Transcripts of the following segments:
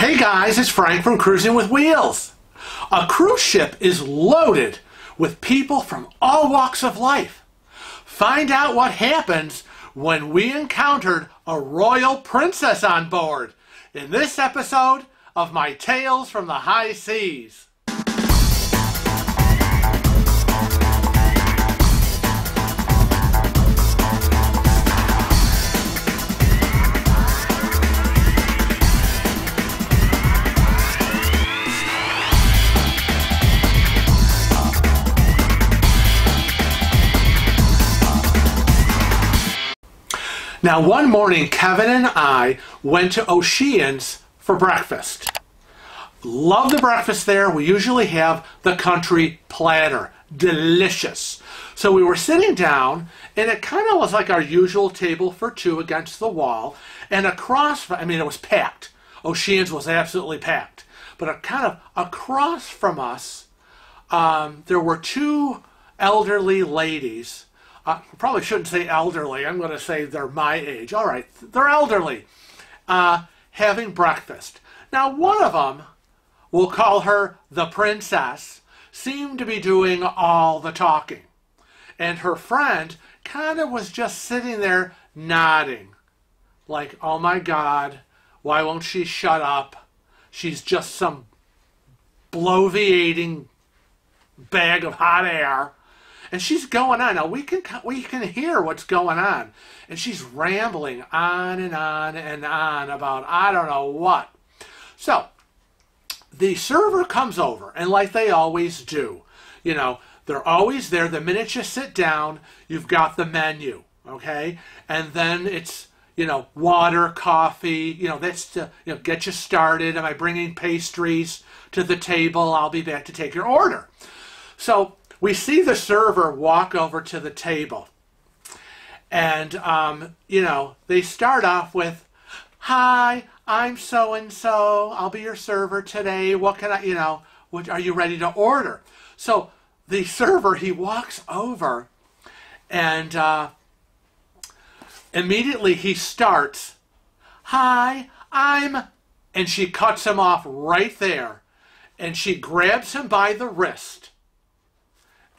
Hey guys, it's Frank from Cruising with Wheels. A cruise ship is loaded with people from all walks of life. Find out what happens when we encountered a royal princess on board in this episode of my Tales from the High Seas. Now, one morning, Kevin and I went to Ocean's for breakfast. Love the breakfast there. We usually have the country platter. Delicious. So we were sitting down, and it kind of was like our usual table for two against the wall. And across, it was packed. Ocean's was absolutely packed. But kind of across from us, there were two elderly ladies. Probably shouldn't say elderly. I'm going to say they're my age. All right, they're elderly, having breakfast. Now, one of them, we'll call her the princess, seemed to be doing all the talking. And her friend kind of was just sitting there nodding. Like, oh my God, why won't she shut up? She's just some bloviating bag of hot air. And she's going on. Now, we can hear what's going on. And she's rambling on and on and on about I don't know what. So, the server comes over, and like they always do, they're always there. The minute you sit down, you've got the menu, okay? And then it's, water, coffee, that's to, get you started. Am I bringing pastries to the table? I'll be back to take your order. So, we see the server walk over to the table. And, they start off with, "Hi, I'm so-and-so. I'll be your server today. What can are you ready to order?" So the server, he walks over and immediately he starts, "Hi, and she cuts him off right there. And she grabs him by the wrist.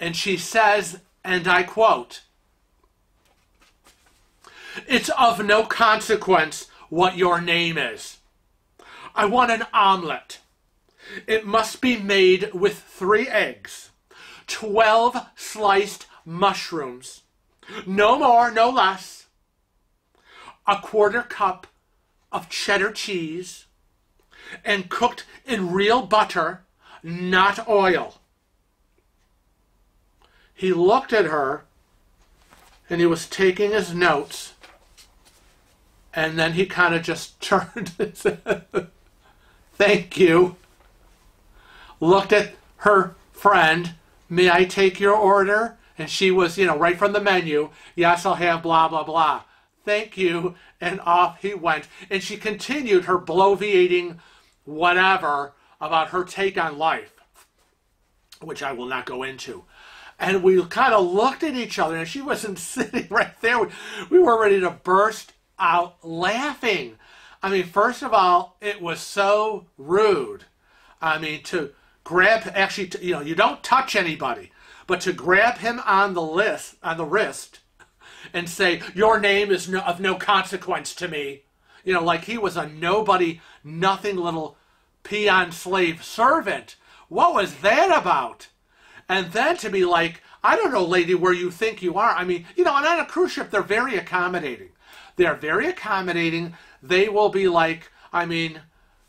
And she says, and I quote, "It's of no consequence what your name is. I want an omelet. It must be made with 3 eggs, 12 sliced mushrooms, no more, no less, a 1/4 cup of cheddar cheese, and cooked in real butter, not oil." He looked at her, and he was taking his notes, and then he kind of just turned and said, "Thank you." Looked at her friend, "May I take your order?" And she was, right from the menu, "Yes, I'll have blah, blah, blah. Thank you." And off he went. And she continued her bloviating whatever about her take on life, which I will not go into. And we kind of looked at each other, and she wasn't sitting right there. We were ready to burst out laughing. First of all, it was so rude. To grab, you don't touch anybody, but to grab him on the wrist, and say, "Your name is of no consequence to me," like he was a nobody, nothing little peon slave servant. What was that about? And then to be like, "I don't know, lady, where you think you are." And on a cruise ship, they're very accommodating. They're very accommodating. They will be like, "You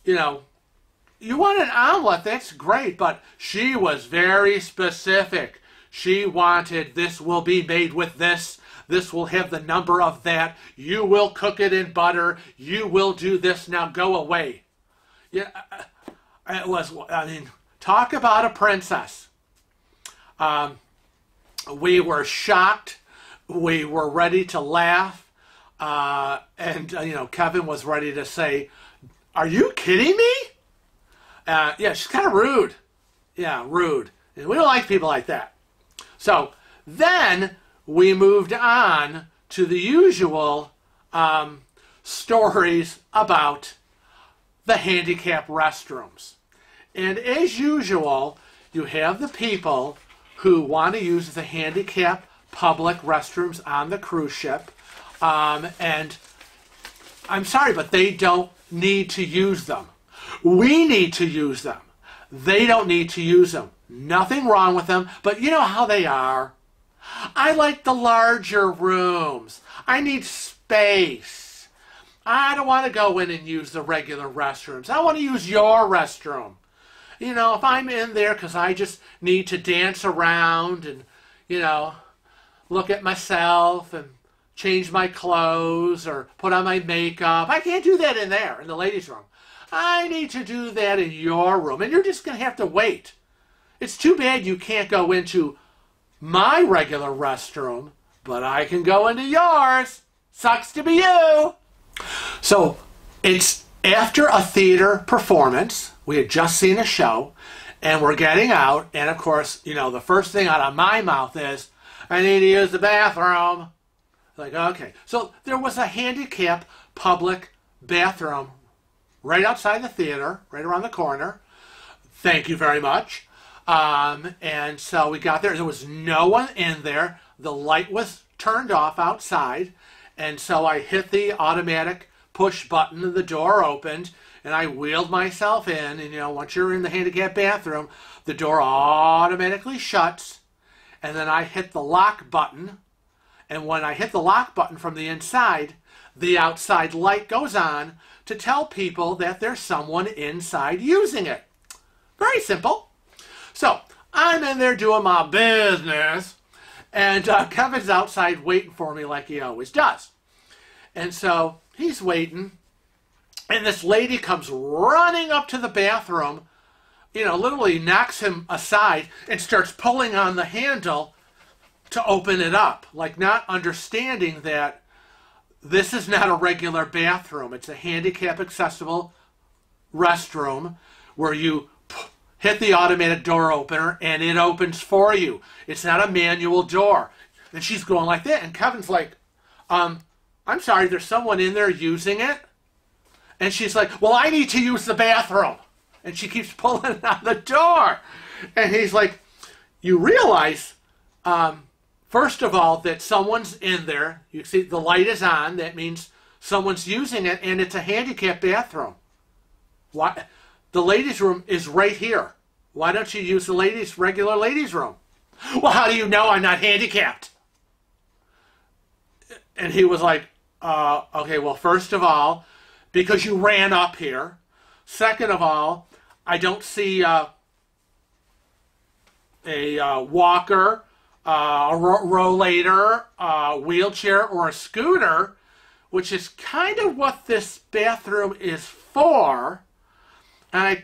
want an omelet, that's great." But she was very specific. She wanted, "This will be made with this. This will have the number of that. You will cook it in butter. You will do this. Now go away." Yeah, it was, talk about a princess. We were shocked. We were ready to laugh. Kevin was ready to say, "Are you kidding me?" Yeah, she's kind of rude. Yeah, rude. And we don't like people like that. So then we moved on to the usual stories about the handicap restrooms. And as usual, you have the people who want to use the handicap public restrooms on the cruise ship. And I'm sorry, but they don't need to use them. We need to use them. They don't need to use them. Nothing wrong with them, but you know how they are. I like the larger rooms. I need space. I don't want to go in and use the regular restrooms. I want to use your restroom. You know, if I'm in there because I just need to dance around and, you know, look at myself and change my clothes or put on my makeup, I can't do that in there, in the ladies' room. I need to do that in your room, and you're just going to have to wait. It's too bad you can't go into my regular restroom, but I can go into yours. Sucks to be you. So it's after a theater performance. We had just seen a show, and we're getting out, and of course, you know, the first thing out of my mouth is, I need to use the bathroom. Like, okay. So there was a handicap public bathroom right outside the theater, right around the corner. Thank you very much. And so we got there. There was no one in there. The light was turned off outside. And so I hit the automatic push button and the door opened. And I wheeled myself in. And, you know, once you're in the handicap bathroom, the door automatically shuts. And then I hit the lock button. And when I hit the lock button from the inside, the outside light goes on to tell people that there's someone inside using it. Very simple. So I'm in there doing my business, and Kevin's outside waiting for me like he always does. And so he's waiting, and this lady comes running up to the bathroom, you know, literally knocks him aside and starts pulling on the handle to open it up, like not understanding that this is not a regular bathroom. It's a handicap accessible restroom where you hit the automatic door opener and it opens for you. It's not a manual door. And she's going like that. And Kevin's like, I'm sorry, there's someone in there using it? And she's like, well, I need to use the bathroom. And she keeps pulling on the door. And he's like, you realize, first of all, that someone's in there. You see the light is on. That means someone's using it, and it's a handicap bathroom. Why? The ladies' room is right here. Why don't you use the regular ladies' room? Well, how do you know I'm not handicapped? And he was like, okay, well, first of all, because you ran up here. Second of all, I don't see a walker, a rollator, a wheelchair, or a scooter, which is kind of what this bathroom is for. And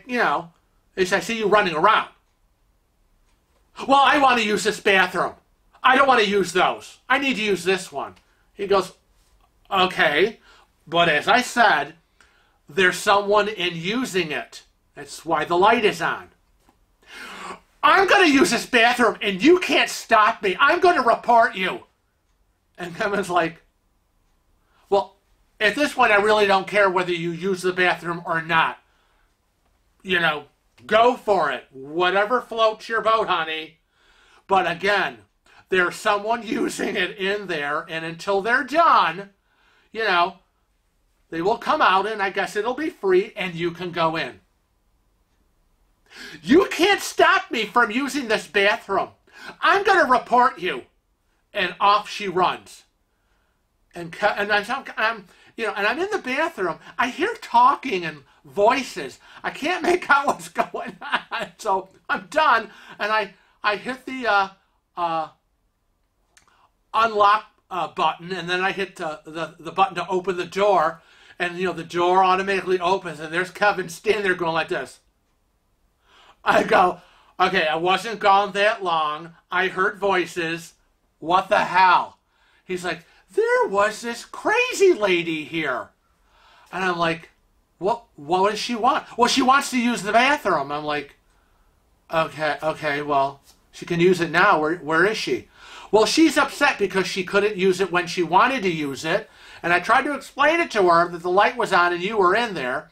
I see you running around. Well, I want to use this bathroom. I don't want to use those. I need to use this one. He goes, okay, but as I said, there's someone in using it. That's why the light is on. I'm going to use this bathroom and you can't stop me. I'm going to report you. And Kevin's like, well, at this point, I really don't care whether you use the bathroom or not. You know, go for it. Whatever floats your boat, honey. But again, there's someone using it in there, and until they're done, you know, they will come out, and I guess it'll be free, and you can go in. You can't stop me from using this bathroom. I'm going to report you. And off she runs. And I'm in the bathroom. I hear talking and voices. I can't make out what's going on. So I'm done, and I hit the unlock button, and then I hit the button to open the door, and the door automatically opens, and there's Kevin standing there going like this. I go, okay, I wasn't gone that long. I heard voices. What the hell? He's like, there was this crazy lady here. And I'm like, what does she want? Well, she wants to use the bathroom. I'm like, okay, well, she can use it now. Where is she? Well, she's upset because she couldn't use it when she wanted to use it. And I tried to explain it to her that the light was on and you were in there.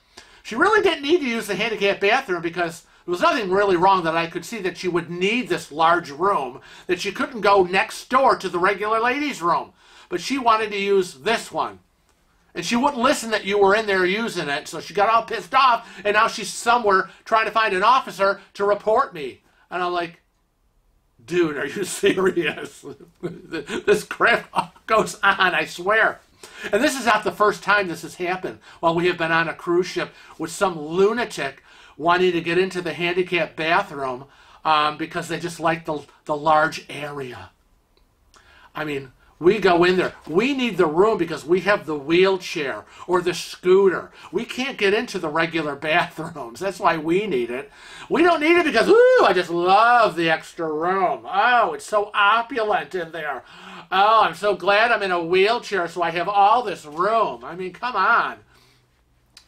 She really didn't need to use the handicapped bathroom because there was nothing really wrong that I could see that she would need this large room, that she couldn't go next door to the regular ladies' room. But she wanted to use this one. And she wouldn't listen that you were in there using it, so she got all pissed off, and now she's somewhere trying to find an officer to report me. And I'm like, dude, are you serious? This crap goes on, I swear. And this is not the first time this has happened while we have been on a cruise ship with some lunatic wanting to get into the handicapped bathroom because they just like the large area. I mean, we go in there. We need the room because we have the wheelchair or the scooter. We can't get into the regular bathrooms. That's why we need it. We don't need it because, ooh, I just love the extra room. Oh, it's so opulent in there. Oh, I'm so glad I'm in a wheelchair so I have all this room. I mean, come on.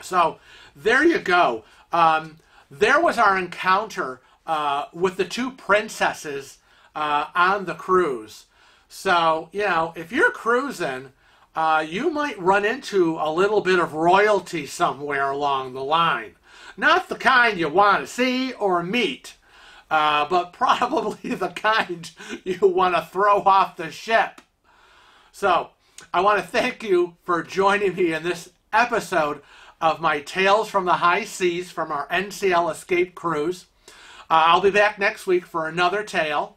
So, there you go. There was our encounter with the two princesses on the cruise. So, you know, if you're cruising, you might run into a little bit of royalty somewhere along the line. Not the kind you want to see or meet, but probably the kind you want to throw off the ship. So, I want to thank you for joining me in this episode of my Tales from the High Seas from our NCL Escape Cruise. I'll be back next week for another tale.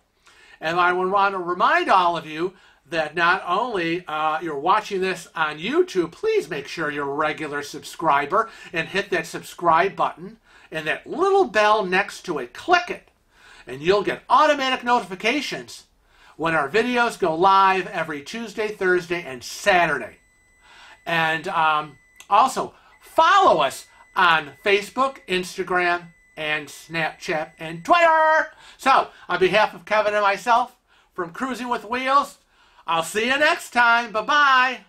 And I want to remind all of you that not only you're watching this on YouTube, please make sure you're a regular subscriber and hit that subscribe button and that little bell next to it. Click it, and you'll get automatic notifications when our videos go live every Tuesday, Thursday, and Saturday. And also, follow us on Facebook, Instagram, and Snapchat and Twitter. So, on behalf of Kevin and myself from Cruising with Wheels, I'll see you next time. Bye-bye.